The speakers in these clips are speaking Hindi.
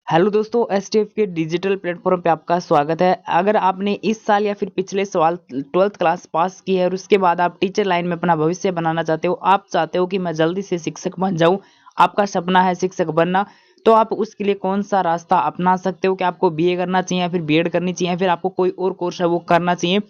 हेलो दोस्तों, एसटीएफ के डिजिटल प्लेटफॉर्म पे आपका स्वागत है। अगर आपने इस साल या फिर पिछले साल 12th क्लास पास की है और उसके बाद आप टीचर लाइन में अपना भविष्य बनाना चाहते हो, आप चाहते हो कि मैं जल्दी से शिक्षक बन जाऊं, आपका सपना है शिक्षक बनना, तो आप उसके लिए कौन सा रास्ता अपना सकते हो कि आपको बीए करना चाहिए या फिर बीएड करनी चाहिए या फिर आपको कोई और कोर्स है वो करना चाहिए।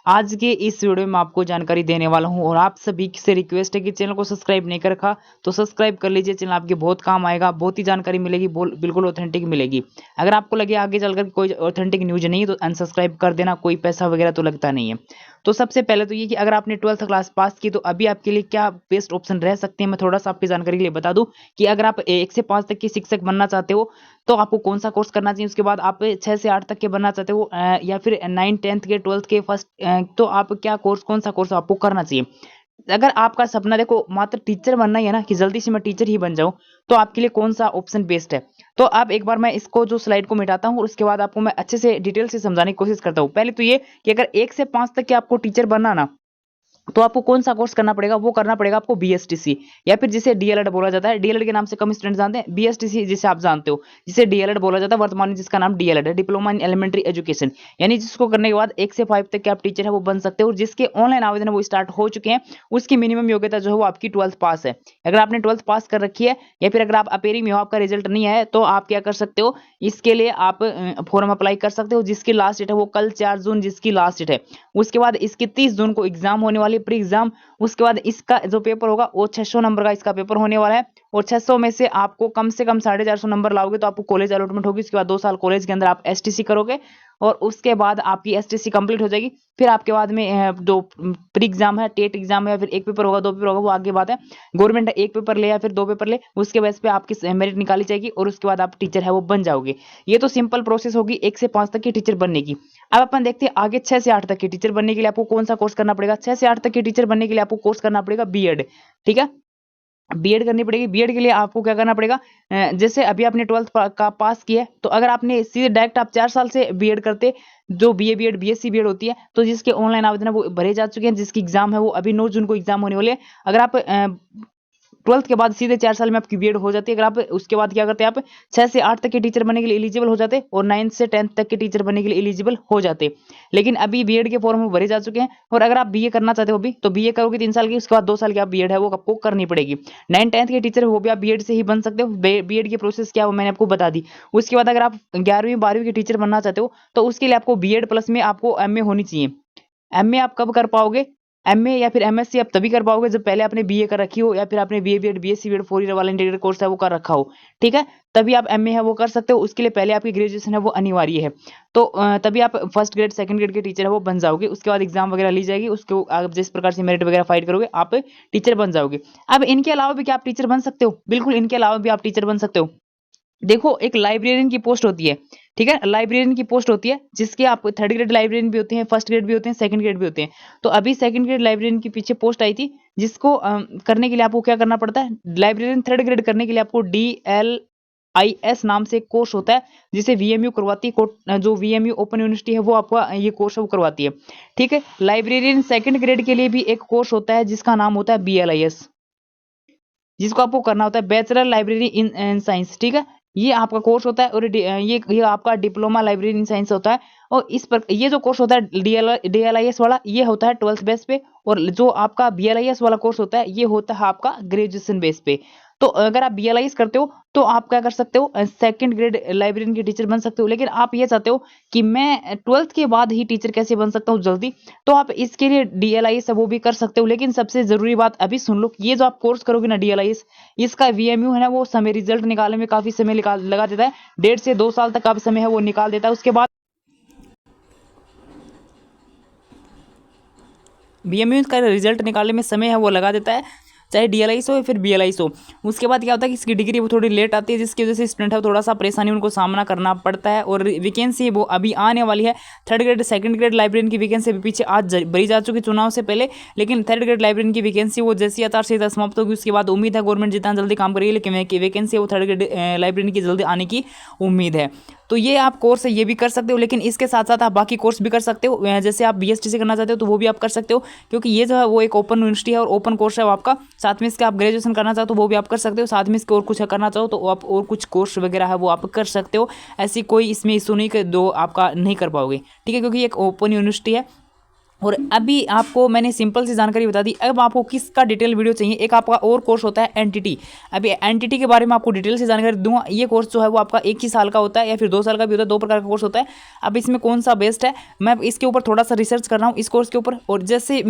आज के इस वीडियो में आपको जानकारी देने वाला हूं और आप सभी से रिक्वेस्ट है कि चैनल को सब्सक्राइब नहीं कर रखा तो सब्सक्राइब कर लीजिए। चैनल आपके बहुत काम आएगा, बहुत ही जानकारी मिलेगी, बिल्कुल ऑथेंटिक मिलेगी। अगर आपको लगे आगे चलकर कोई ऑथेंटिक न्यूज नहीं है तो अनसब्सक्राइब कर देना, कोई पैसा वगैरह तो लगता नहीं है। तो सबसे पहले तो ये कि अगर आपने 12th क्लास पास की तो अभी आपके लिए क्या बेस्ट ऑप्शन रह सकते हैं, मैं थोड़ा सा आपकी जानकारी के लिए बता दूं कि अगर आप 1 से 5 तक की शिक्षक बनना चाहते हो तो आपको कौन सा कोर्स करना चाहिए। उसके बाद आप 6 से 8 तक के बनना चाहते हो या फिर 9 10th के 12th के फर्स्ट, तो आप क्या कोर्स, कौन सा कोर्स आपको करना चाहिए। अगर आपका सपना देखो मात्र टीचर बनना ही है ना, कि जल्दी से मैं टीचर ही बन जाऊं, तो आपके लिए कौन सा ऑप्शन बेस्ट है। तो अब एक बार मैं इसको जो स्लाइड को मिटाता हूं और उसके बाद आपको मैं अच्छे से डिटेल से समझाने की कोशिश करता हूं। पहले तो ये कि अगर 1 से 5 तक के आपको टीचर बनना ना, तो आपको कौन सा कोर्स करना पड़ेगा, वो करना पड़ेगा आपको बीएसटीसी या फिर जिसे डीएलएड बोला जाता है। डीएलएड के नाम से कम स्टूडेंट जानते हैं, बीएसटीसी जिसे आप जानते हो, जिसे डीएलएड बोला जाता है, वर्तमान में जिसका नाम डीएलएड है, डिप्लोमा इन एलिमेंट्री एजुकेशन। यानी जिसको करने के बाद 1 से 5 तक के आप टीचर है वो बन सकते हो और जिसके ऑनलाइन आवेदन है वो स्टार्ट हो चुके हैं। उसकी मिनिमम योग्यता जो है वो आपकी 12th पास है। अगर आपने 12th पास कर रखी है या फिर अगर आप अपेयरिंग में हो, आपका रिजल्ट नहीं है, तो आप क्या कर सकते हो, इसके लिए आप फॉर्म अप्लाई कर सकते हो जिसकी लास्ट डेट है वो कल 4 जून जिसकी लास्ट डेट है। उसके बाद इसकी 30 जून को एग्जाम होने वाली, प्री एग्जाम। उसके बाद इसका जो पेपर होगा वो 600 नंबर का इसका पेपर होने वाला है और 600 में से आपको कम से कम 450 नंबर लाओगे तो आपको कॉलेज अलॉटमेंट होगी। उसके बाद 2 साल कॉलेज के अंदर आप एसटीसी करोगे और उसके बाद आपकी एसटीसी कंप्लीट हो जाएगी। फिर आपके बाद में जो प्री एग्जाम है, टेट एग्जाम है, फिर एक पेपर होगा, 2 पेपर होगा, वो आगे बात है। गवर्नमेंट एक पेपर ले या फिर 2 पेपर ले, उसके बेस पे आपकी मेरिट निकाली जाएगी और उसके बाद आप टीचर है वो बन जाओगे। ये तो सिंपल प्रोसेस होगी 1 से 5 तक की टीचर बनने की। अब अपन देखते हैं आगे 6 से 8 तक के टीचर बनने के लिए आपको कौन सा कोर्स करना पड़ेगा। 6 से 8 तक के टीचर बनने के लिए आपको कोर्स करना पड़ेगा बीएड। ठीक है, बीएड करनी पड़ेगी। बीएड के लिए आपको क्या करना पड़ेगा, जैसे अभी आपने 12th का पास किया है तो अगर आपने सीधे डायरेक्ट आप 4 साल से बीएड करते, जो बीए बीएड बीएससी बीएड होती है, तो जिसके ऑनलाइन आवेदन है वो भरे जा चुके हैं, जिसकी एग्जाम है वो अभी 9 जून को एग्जाम होने वाले हैं। अगर आप 12th के बाद सीधे 4 साल में आपकी बीएड हो जाती है। अगर आप उसके बाद क्या करते हैं, आप 6 से 8 तक के टीचर बनने के लिए एलिजिबल हो जाते और 9 से 10th तक के टीचर बनने के लिए एलिजिबल हो जाते। लेकिन अभी बीएड के फॉर्म भरे जा चुके हैं और अगर आप बीए करना चाहते हो अभी, तो बीए करोगे 3 साल की, उसके बाद 2 साल की आप बीएड है वो आपको करनी पड़ेगी। 9 10th के टीचर वो भी आप बीएड से ही बन सकते हो। बीएड की प्रोसेस क्या है वो मैंने आपको बता दी। उसके बाद अगर आप 11वीं 12वीं के टीचर बनना चाहते हो तो उसके लिए आपको बीएड प्लस में आपको एमए होनी चाहिए। एमए आप कब कर पाओगे, एमए या फिर एमएससी आप तभी कर पाओगे जब पहले आपने बीए कर रखी हो या फिर आपने BA BEd BSc BEd 4 year वाला इंटीग्रेटेड कोर्स है वो कर रखा हो। ठीक है, तभी आप एमए है वो कर सकते हो। उसके लिए पहले आपकी ग्रेजुएशन है वो अनिवार्य है। तो तभी आप फर्स्ट ग्रेड सेकंड ग्रेड के टीचर है वो बन जाओगे। उसके बाद एग्जाम वगैरह ली जाएगी, उसको आप जिस प्रकार से मेरिट वगैरह फाइट करोगे आप टीचर बन जाओगे। अब इनके अलावा भी क्या आप टीचर बन सकते हो, बिल्कुल इनके अलावा भी आप टीचर बन सकते हो। देखो एक लाइब्रेरियन की पोस्ट होती है, ठीक है, लाइब्रेरियन की पोस्ट होती है जिसके आप 3rd ग्रेड लाइब्रेरियन भी होते हैं, फर्स्ट ग्रेड भी होते हैं, सेकंड ग्रेड भी होते हैं। तो अभी 2nd ग्रेड लाइब्रेरियन की पीछे पोस्ट आई थी जिसको करने के लिए आपको क्या करना पड़ता है, लाइब्रेरियन 3rd ग्रेड करने के लिए आपको DLIS नाम से एक कोर्स होता है जिसे VMU करवाती है। जो VMU ओपन यूनिवर्सिटी है वो आपका ये कोर्स है वो करवाती है। ठीक है, लाइब्रेरियन 2nd ग्रेड के लिए भी एक कोर्स होता है जिसका नाम होता है BLIS, जिसको आपको करना होता है बैचलर लाइब्रेरी इन साइंस। ठीक है, ये आपका कोर्स होता है और ये आपका डिप्लोमा लाइब्रेरी इन साइंस होता है। और इस पर ये जो कोर्स होता है DLIS वाला ये होता है 12th बेस पे और जो आपका BLIS वाला कोर्स होता है ये होता है आपका ग्रेजुएशन बेस पे। तो अगर आप BLIS करते हो तो आप क्या कर सकते हो, 2nd ग्रेड लाइब्रेरियन के टीचर बन सकते हो। लेकिन आप ये चाहते हो कि मैं 12th के बाद ही टीचर कैसे बन सकता हूँ जल्दी, तो आप इसके लिए DLIS है वो भी कर सकते हो। लेकिन सबसे जरूरी बात अभी सुन लो, ये जो आप कोर्स करोगे ना DLIS, इसका VMU है ना वो समय रिजल्ट निकालने में काफी समय लगा देता है, 1.5 से 2 साल तक का समय है वो निकाल देता है। उसके बाद VMU का रिजल्ट निकालने में समय है वो लगा देता है, चाहे DLIS हो या फिर BLIS हो। उसके बाद क्या होता है कि इसकी डिग्री वो थोड़ी लेट आती है जिसकी वजह से स्टूडेंट है थोड़ा सा परेशानी उनको सामना करना पड़ता है। और वैकेंसी वो अभी आने वाली है 3rd grade 2nd grade librarian की वैकेंसी अभी पीछे आज भरी जा चुकी चुनाव से पहले। लेकिन 3rd ग्रेड लाइब्रेरियन की वैकेंसी वो जैसी आचार संहिता समाप्त होगी उसके बाद उम्मीद है गवर्नमेंट जितना जल्दी काम करेगी, लेकिन वैकेंसी वो 3rd ग्रेड लाइब्रेरियन की जल्दी आने की उम्मीद है। तो ये आप कोर्स है ये भी कर सकते हो, लेकिन इसके साथ साथ आप बाकी कोर्स भी कर सकते हो। जैसे आप BSTC करना चाहते हो तो वो भी आप कर सकते हो, क्योंकि ये जो है वो एक ओपन यूनिवर्सिटी है और ओपन कोर्स है वो आपका। साथ में इसके आप ग्रेजुएशन करना चाहो तो वो भी आप कर सकते हो, साथ में इसके और कुछ करना चाहो तो आप और कुछ कोर्स वगैरह है वो आप कर सकते हो। ऐसी कोई इसमें इशू नहीं कि दो आपका नहीं कर पाओगे, ठीक है, क्योंकि ये एक ओपन यूनिवर्सिटी है। और अभी आपको मैंने सिंपल सी जानकारी बता दी। अब आपको किसका डिटेल वीडियो चाहिए, एक आपका और कोर्स होता है एनटीटी। अभी एनटीटी के बारे में आपको डिटेल से जानकारी दूंगा। ये कोर्स जो है वो आपका 1 ही साल का होता है या फिर 2 साल का भी होता है, 2 प्रकार का कोर्स होता है। अब इसमें कौन सा बेस्ट है, मैं इसके ऊपर थोड़ा सा रिसर्च कर रहा हूँ इस कोर्स के ऊपर, और जैसे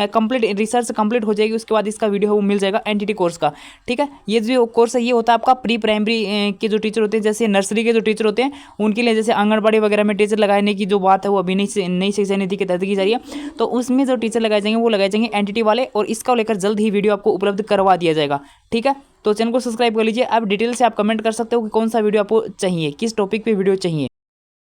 कंप्लीट रिसर्च कंप्लीट हो जाएगी उसके बाद इसका वीडियो है वो मिल जाएगा एनटीटी कोर्स का, ठीक है। ये जो कोर्स है ये होता है आपका प्री प्राइमरी के जो टीचर होते हैं, जैसे नर्सरी के जो टीचर होते हैं उनके लिए, जैसे आंगनबाड़ी वगैरह में टीचर लगाने की जो बात है वो अभी नई शिक्षा नीति के तहत की जा रही है, तो उसमें जो टीचर लगाए जाएंगे वो लगाए जाएंगे एनटीटी वाले, और इसका लेकर जल्द ही वीडियो आपको उपलब्ध करवा दिया जाएगा, ठीक है। तो चैनल को सब्सक्राइब कर लीजिए। अब डिटेल से आप कमेंट कर सकते हो कि कौन सा वीडियो आपको चाहिए, किस टॉपिक पे वीडियो चाहिए।